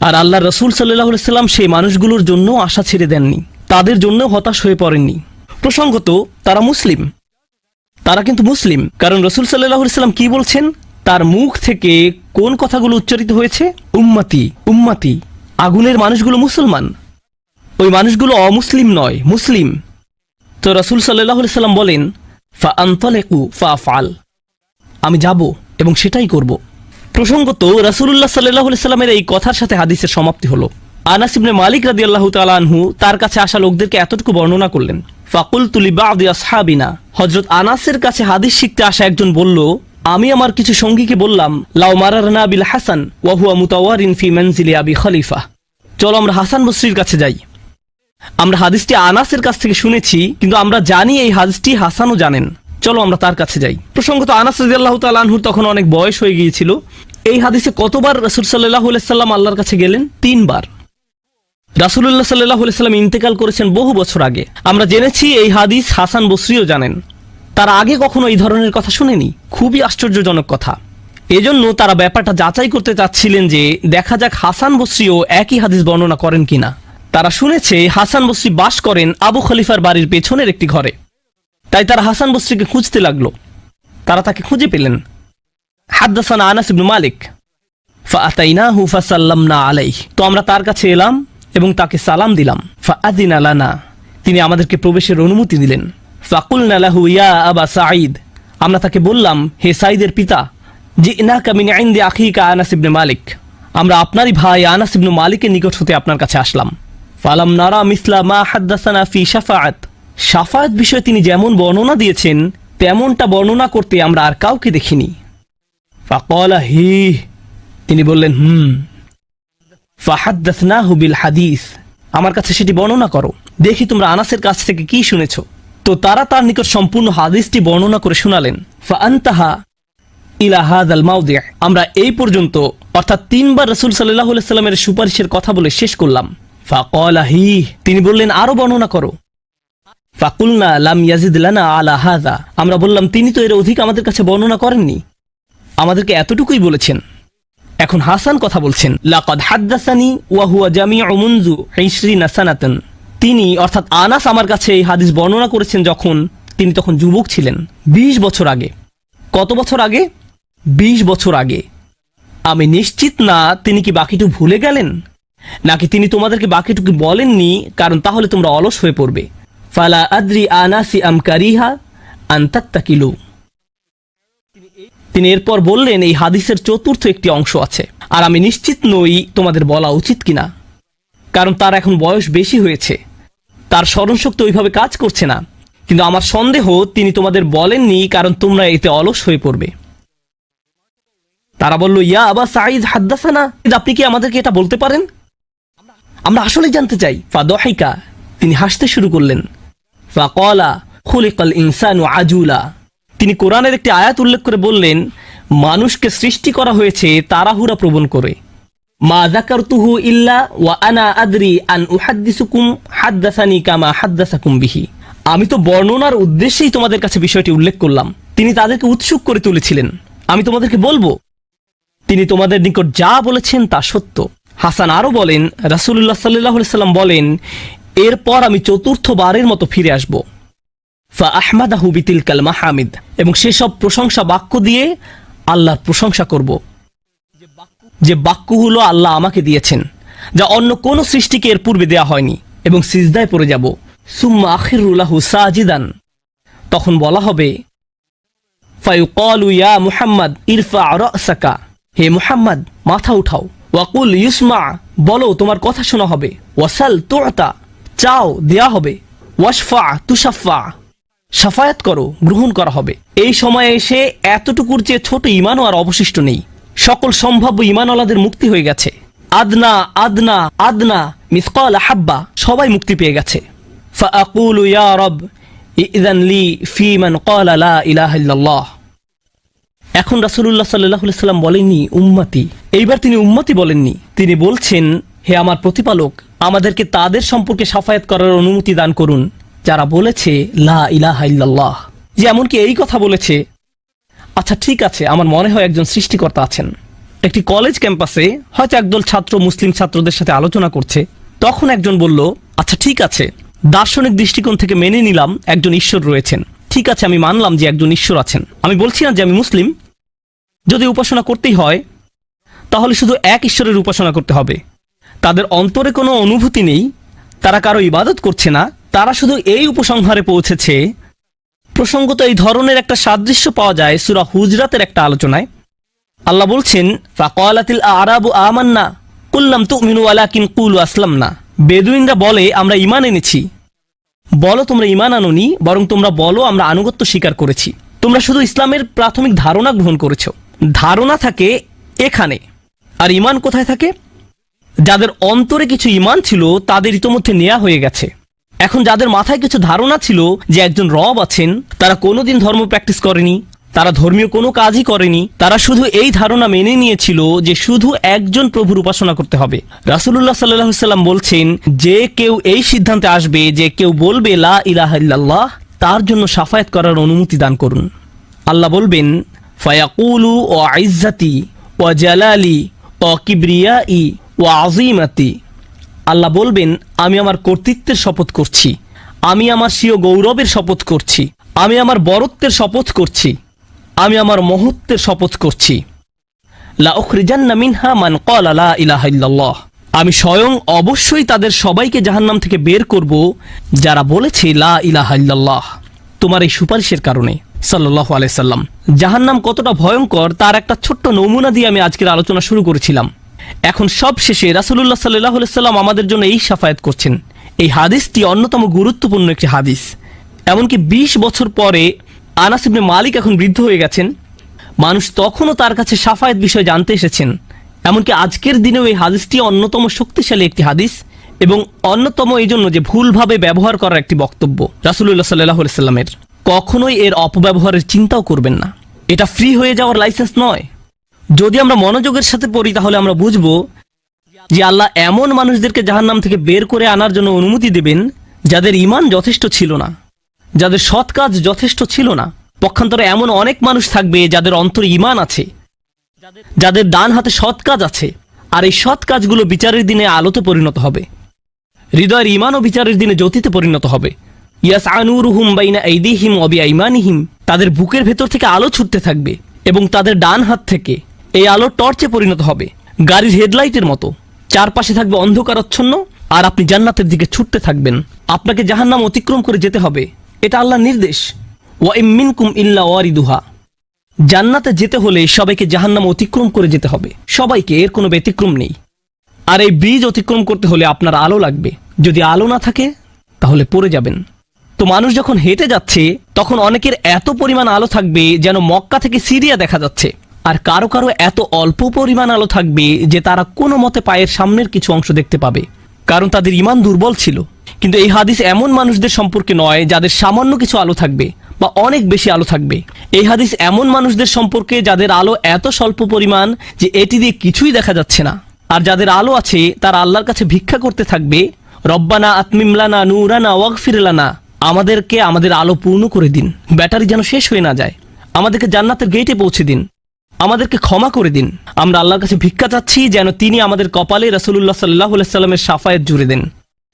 আর আল্লাহ রাসূল সাল্লাল্লাহু আলাইহি সাল্লাম সেই মানুষগুলোর জন্য আশা ছেড়ে দেননি, তাদের জন্য হতাশ হয়ে পড়েননি। প্রসঙ্গত তারা মুসলিম, তারা কিন্তু মুসলিম, কারণ রাসূল সাল্লাল্লাহু আলাইহি সাল্লাম কি বলছেন, তার মুখ থেকে কোন কথাগুলো উচ্চারিত হয়েছে? উম্মতি উম্মতি। আগুনের মানুষগুলো মুসলমান, ওই মানুষগুলো অমুসলিম নয়, মুসলিম। তো রাসূল সাল্লাল্লাহু আলাইহি সাল্লাম বলেন ফাআনতালিকু ফাআফআল, আমি যাব এবং সেটাই করব। প্রসঙ্গত রাসূলুল্লাহ সাল্লাল্লাহু আলাইহি সাল্লামের এই কথার সাথে হাদিসের সমাপ্তি হলো। আনাস ইবনে মালিক রাদিয়াল্লাহু তাআলা আনহু তার কাছে আসা লোকদেরকে এতটুকু বর্ণনা করলেন। ফাকুলতু লিবাদি আসহাবিনা, হযরত আনাসের কাছে হাদিস শিখতে আসা একজন বলল, আমি আমার কিছু সঙ্গীকে বললাম, লাউ মারারনা বিল হাসান ওয়া হুয়া মুতাওয়ারিন ফি মানজিলি আবি খলিফা, চলো আমরা হাসান বসরির কাছে যাই। আমরা হাদিসটি আনাসের কাছ থেকে শুনেছি, কিন্তু আমরা জানি এই হাদিসটি হাসানও জানেন, চলো আমরা তার কাছে যাই। প্রসঙ্গত আনাস রাদিয়াল্লাহু তাআলা আনহুর তখন অনেক বয়স হয়ে গিয়েছিল। এই হাদিসে কতবার রাসূল সাল্লাল্লাহু আলাইহি সাল্লাম আল্লাহর কাছে গেলেন? 3 বার। রাসূলুল্লাহ সাল্লাল্লাহু আলাইহি সাল্লাম ইন্তেকাল করেছেন বহু বছর আগে। আমরা জেনেছি এই হাদিস হাসান বসরিও জানেন, তারা আগে কখনো এই ধরনের কথা শুনেনি। খুবই আশ্চর্যজনক কথা। এজন্য তারা ব্যাপারটা যাচাই করতে চাচ্ছিলেন যে দেখা যাক হাসান বসরিও একই হাদিস বর্ণনা করেন কিনা। তারা শুনেছে হাসান বসরি বাস করেন আবু খলিফার বাড়ির পেছনের একটি ঘরে। তাই তারা হাসান বসরিকে খুঁজতে লাগলো। তারা তাকে খুঁজে পেলেন। হাদ্দাসানা আনাস ইবনে মালিক ফাআতাইনাহু ফাসাল্লামনা আলাইহি, তো আমরা তার কাছে এলাম এবং তাকে সালাম দিলাম। ফাআযিনা লানা, তিনি আমাদেরকে প্রবেশের অনুমতি দিলেন। ফাকুলনা লাহু ইয়া আবা সাঈদ, আমরা তাকে বললাম, হে সাঈদের পিতা, জিনাকা মিন ইনদি আখিকা আনাস ইবনে মালিক, আমরা আপনারই ভাই আনাস ইবনে মালিকের নিকট হতে আপনার কাছে আসলাম। ফালাম নারা মিসলা মা হাদ্দাসানা ফি শাফাআত, শাফাআত বিষয়ে তিনি যেমন বর্ণনা দিয়েছেন তেমনটা বর্ণনা করতে আমরা আর কাউকে দেখিনি। ফাকালা হি, তিনি বললেন ফাহাদ্দাসনাহু বিল হাদিস, আমার কাছে সেটি বর্ণনা করো, দেখি তোমরা আনাসের কাছ থেকে কি শুনেছ। তো তারা তার নিকট সম্পূর্ণ হাদিসটি বর্ণনা করে শোনালেন। ফাআনতাহা ইলা হাযাল মাওদি', আমরা এই পর্যন্ত অর্থাৎ 3 বার রাসূল সাল্লাল্লাহু আলাইহি সাল্লামের সুপারিশের কথা বলে শেষ করলাম। ফাকালা হি, তিনি বললেন আরো বর্ণনা করো। ফাকুলনা লাম ইয়াজিদ লানা আলা হাযা, আমরা বললাম তিনি তো এর অধিক আমাদের কাছে বর্ণনা করেননি, আমাদেরকে এতটুকুই বলেছেন। এখন হাসান কথা বলছেন, লাকাদ হাদ্দাসানি ওয়া হুয়া জামিউ মুনযু 20 সানাতান, তিনি অর্থাৎ আনাস আমার কাছে এই হাদিস বর্ণনা করেছেন যখন তিনি তখন যুবক ছিলেন, 20 বছর আগে। কত বছর আগে? 20 বছর আগে। আমি নিশ্চিত না তিনি কি বাকিটুকু ভুলে গেলেন, নাকি তিনি তোমাদেরকে বাকিটুকু বলেননি কারণ তাহলে তোমরা অলস হয়ে পড়বে। ফালা আদ্রি আনাসি আম কারিহা আন তাত্তাকিলু, তিনি এরপর বললেন এই হাদিসের চতুর্থ একটি অংশ আছে, আর আমি নিশ্চিত নই তোমাদের বলা উচিত কিনা, কারণ তার এখন বয়স বেশি হয়েছে, তার স্মরণশক্তি ওইভাবে কাজ করছে না, কিন্তু আমার সন্দেহ তিনি তোমাদের বলেননি কারণ তোমরা এতে অলস হয়ে পড়বে। তারা বলল, ইয়া আবা সাঈদ হাদ্দাসানা, আপনি কি আমাদেরকে এটা বলতে পারেন? আমরা আসলে জানতে চাই। ফাদহিকা, তিনি হাসতে শুরু করলেন। ফাকালা খুলিকাল ইনসানু আজুলা, তিনি কোরআনের একটি আয়াত উল্লেখ করে বললেন, মানুষকে সৃষ্টি করা হয়েছে তাড়াহুড়া প্রবণ করে। মা যাকারতুহু ইল্লা ওয়া আনা আদরি আন উহাদ্দিসুকুম হাদ্দাসানি কামা হাদ্দাসাকুম বিহি, আমি তো বর্ণনার উদ্দেশ্যেই তোমাদের কাছে বিষয়টি উল্লেখ করলাম। তিনি তাদেরকে উৎসুক করে তুলেছিলেন, আমি তোমাদেরকে বলবো তিনি তোমাদের নিকট যা বলেছেন তা সত্য। হাসান আরো বলেন, রাসূলুল্লাহ সাল্লাল্লাহু আলাইহি সাল্লাম বলেন, এরপর আমি চতুর্থবারের মতো ফিরে আসব। ফাআহমাদাহু বিতিলকাল মাহামিদ, এবং সেসব প্রশংসা বাক্য দিয়ে আল্লাহর প্রশংসা করব, যে বাক্যগুলো আল্লাহ আমাকে দিয়েছেন, যা অন্য কোন সৃষ্টিকে এর পূর্বে দেয়া হয়নি, এবং সিজদায় পড়ে যাব। সুম্মা আখিরু লাহু সাজিদান, তখন বলা হবে, ফায়ুকালু ইয়া মুহাম্মদ ইরফা রাসাকা, হে মুহাম্মদ মাথা উঠাও। ওয়াকুল ইউসমা, বলো তোমার কথা শোনা হবে। ওয়াসাল তুতা, চাও দেয়া হবে। ওয়াশফা তুশাফা, শাফায়াত করো গ্রহণ করা হবে। এই সময়ে এসে এতটুকুর চেয়ে ছোট ঈমানও আর অবশিষ্ট নেই, সকল সম্ভাব্য ঈমানওয়ালাদের মুক্তি হয়ে গেছে। আদনা আদনা আদনা মিসকাল হাব্বা, সবাই মুক্তি পেয়ে গেছে। ফাআকুলু ইয়া রব ইযান লি ফি মান ক্বালা লা ইলাহা ইল্লাল্লাহ, এখন রাসূলুল্লাহ সাল্লাল্লাহু আলাইহি সাল্লাম বলেননি উম্মতি, এইবার তিনি উম্মতি বলেননি, তিনি বলছেন, হে আমার প্রতিপালক, আমাদেরকে তাদের সম্পর্কে শাফায়াত করার অনুমতি দান করুন যারা বলেছে লা ইলাহা ইল্লাল্লাহ, যে এমনকি এই কথা বলেছে। আচ্ছা ঠিক আছে, আমার মনে হয় একজন সৃষ্টিকর্তা আছেন। একটি কলেজ ক্যাম্পাসে হয়তো একদল ছাত্র মুসলিম ছাত্রদের সাথে আলোচনা করছে, তখন একজন বলল, আচ্ছা ঠিক আছে, দার্শনিক দৃষ্টিকোণ থেকে মেনে নিলাম একজন ঈশ্বর রয়েছেন, ঠিক আছে আমি মানলাম যে একজন ঈশ্বর আছেন, আমি বলছি না যে আমি মুসলিম, যদি উপাসনা করতেই হয় তাহলে শুধু এক ঈশ্বরের উপাসনা করতে হবে। তাদের অন্তরে কোনো অনুভূতি নেই, তারা কারো ইবাদত করছে না, তারা শুধু এই উপসংহারে পৌঁছেছে। প্রসঙ্গত এই ধরনের একটা সাদৃশ্য পাওয়া যায় সূরা হুজরাতের একটা আলোচনায়। আল্লাহ বলছেন, ফাকালাতিল আরাবু আমান্না কুল লাম তুমিনু ওয়ালাকিন কুলু আসলামনা, বেদুইনরা বলে আমরা ঈমান এনেছি, বলো তোমরা ঈমান আনোনি, বরং তোমরা বলো আমরা আনুগত্য স্বীকার করেছি। তোমরা শুধু ইসলামের প্রাথমিক ধারণা গ্রহণ করেছো। ধারণা থাকে এখানে, আর ঈমান কোথায় থাকে? যাদের অন্তরে কিছু ঈমান ছিল তাদের ইতোমধ্যে নেওয়া হয়ে গেছে। এখন যাদের মাথায় কিছু ধারণা ছিল যে একজন রব আছেন, তারা কোনোদিন ধর্ম প্র্যাকটিস করেনি, তারা ধর্মীয় কোনো কাজই করেনি, তারা শুধু এই ধারণা মেনে নিয়েছিল যে শুধু একজন প্রভুর উপাসনা করতে হবে। রাসূলুল্লাহ সাল্লাল্লাহু আলাইহি সাল্লাম বলছেন, যে কেউ এই সিদ্ধান্তে আসবে যে কেউ বলবে লা ইলাহা ইল্লাল্লাহ, তার জন্য শাফায়াত করার অনুমতি দান করুন। আল্লাহ বলবেন, ফায়াকুলু ওয়া ইজ্জাতি ওয়া জালালি ওয়া কিবরিয়াই ওয়া আযীমাতি, আল্লাহ বলবেন, আমি আমার কর্তৃত্বের শপথ করছি, আমি আমার স্বীয় গৌরবের শপথ করছি, আমি আমার বরত্বের শপথ করছি, আমি আমার মহত্বের শপথ করছি, লা উখরিজান্না মিনহা মান ক্বালা লা ইলাহা ইল্লাল্লাহ, আমি স্বয়ং অবশ্যই তাদের সবাইকে জাহান্নাম থেকে বের করব যারা বলেছে লা ইলাহা ইল্লাল্লাহ, তোমার এই সুপারিশের কারণে। সাল্লাল্লাহু আলাইহি সাল্লাম। জাহান্নাম কতটা ভয়ঙ্কর তার একটা ছোট্ট নমুনা দিয়ে আমি আজকের আলোচনা শুরু করেছিলাম। এখন সব শেষে রাসূলুল্লাহ সাল্লাল্লাহু আলাইহি সাল্লাম আমাদের জন্য এই শাফায়াত করছেন। এই হাদিসটি অন্যতম গুরুত্বপূর্ণ একটি হাদিস। এমনকি 20 বছর পরে আনাস ইবনে মালিক এখন বৃদ্ধ হয়ে গেছেন, মানুষ তখনও তার কাছে শাফায়াত বিষয় জানতে এসেছেন। এমনকি আজকের দিনেও এই হাদিসটি অন্যতম শক্তিশালী একটি হাদিস এবং অন্যতম এই জন্য যে ভুলভাবে ব্যবহার করার একটি বক্তব্য রাসূলুল্লাহ সাল্লাল্লাহু আলাইহি সাল্লামের। কখনোই এর অপব্যবহারের চিন্তাও করবেন না। এটা ফ্রি হয়ে যাওয়ার লাইসেন্স নয়। যদি আমরা মনোযোগের সাথে পড়ি তাহলে আমরা বুঝব যে আল্লাহ এমন মানুষদেরকে জাহান্নাম থেকে বের করে আনার জন্য অনুমতি দেবেন যাদের ঈমান যথেষ্ট ছিল না, যাদের সৎ কাজ যথেষ্ট ছিল না। পক্ষান্তরে এমন অনেক মানুষ থাকবে যাদের অন্তরে ঈমান আছে, যাদের ডান হাতে সৎ কাজ আছে, আর এই সৎ কাজগুলো বিচারের দিনে আলোতে পরিণত হবে। হৃদয়ের ঈমান ও বিচারের দিনে জ্যোতিতে পরিণত হবে। ইয়াসআ নূরুহুম বাইনা আইদিহিম ওয়া বিআইমানিহিম, তাদের বুকের ভেতর থেকে আলো ছুটতে থাকবে এবং তাদের ডান হাত থেকে এই আলো টর্চে পরিণত হবে, গাড়ির হেডলাইটের মতো। চারপাশে থাকবে অন্ধকারাচ্ছন্ন আর আপনি জান্নাতের দিকে ছুটতে থাকবেন। আপনাকে জাহান্নাম অতিক্রম করে যেতে হবে, এটা আল্লাহর নির্দেশ। ওয়া ইম মিনকুম ইল্লা ওয়ারিদুহা, জান্নাতে যেতে হলে সবাইকে জাহান্নাম অতিক্রম করে যেতে হবে, সবাইকে, এর কোনো ব্যতিক্রম নেই। আর এই ব্রিজ অতিক্রম করতে হলে আপনার আলো লাগবে। যদি আলো না থাকে তাহলে পড়ে যাবেন। তো মানুষ যখন হেঁটে যাচ্ছে তখন অনেকের এত পরিমাণ আলো থাকবে যেন মক্কা থেকে সিরিয়া দেখা যাচ্ছে, আর কারো কারো এত অল্প পরিমাণ আলো থাকবে যে তারা কোনো মতে পায়ের সামনের কিছু অংশ দেখতে পাবে, কারণ তাদের ঈমান দুর্বল ছিল। কিন্তু এই হাদিস এমন মানুষদের সম্পর্কে নয় যাদের সামান্য কিছু আলো থাকবে বা অনেক বেশি আলো থাকবে। এই হাদিস এমন মানুষদের সম্পর্কে যাদের আলো এত স্বল্প পরিমাণ যে এটি দিয়ে কিছুই দেখা যাচ্ছে না, আর যাদের আলো আছে তারা আল্লাহর কাছে ভিক্ষা করতে থাকবে, রব্বানা আতমিম লানা নূরানা ওয়াগফির লানা, আমাদেরকে আমাদের আলো পূর্ণ করে দিন, ব্যাটারি যেন শেষ হয়ে না যায়, আমাদেরকে জান্নাতের গেটে পৌঁছে দিন, আমাদেরকে ক্ষমা করে দিন। আমরা আল্লাহর কাছে ভিক্ষা চাচ্ছি যেন তিনি আমাদের কপালে রাসূলুল্লাহ সাল্লাল্লাহু আলাইহি সাল্লামের শাফায়াত জুড়ে দেন,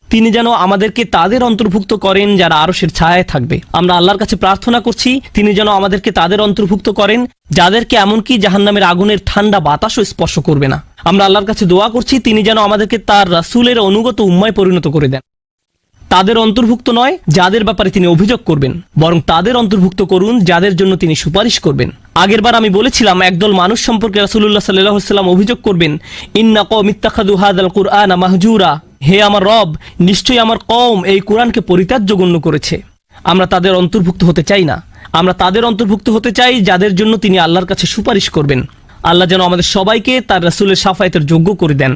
তিনি যেন আমাদেরকে তাদের অন্তর্ভুক্ত করেন যারা আরশের ছায়ায় থাকবে। আমরা আল্লাহর কাছে প্রার্থনা করছি তিনি যেন আমাদেরকে তাদের অন্তর্ভুক্ত করেন যাদেরকে এমনকি জাহান্নামের আগুনের ঠান্ডা বাতাসও স্পর্শ করবে না। আমরা আল্লাহর কাছে দোয়া করছি তিনি যেন আমাদেরকে তার রাসূলের অনুগত উম্মায় পরিণত করে দেন। তাদের অন্তর্ভুক্ত নয় যাদের ব্যাপারে তিনি অভিযোগ করবেন, বরং তাদের অন্তর্ভুক্ত করুন যাদের জন্য তিনি সুপারিশ করবেন। আগেরবার আমি বলেছিলাম একদল মানুষ সম্পর্কে রাসূলুল্লাহ সাল্লাল্লাহু আলাইহি ওয়াসাল্লাম অভিযোগ করবেন, ইন্না কওমি ইত্তাখাযু হাযাল কুরআনা মাহজুরা, হে আমার রব, নিশ্চয়ই আমার কওম এই কুরআনকে পরিত্যাজ্য গণ্য করেছে। আমরা তাদের অন্তর্ভুক্ত হতে চাই না। আমরা তাদের অন্তর্ভুক্ত হতে চাই যাদের জন্য তিনি আল্লাহর কাছে সুপারিশ করবেন। আল্লাহ যেন আমাদের সবাইকে তার রাসূলের শাফায়াতের যোগ্য করে দেন।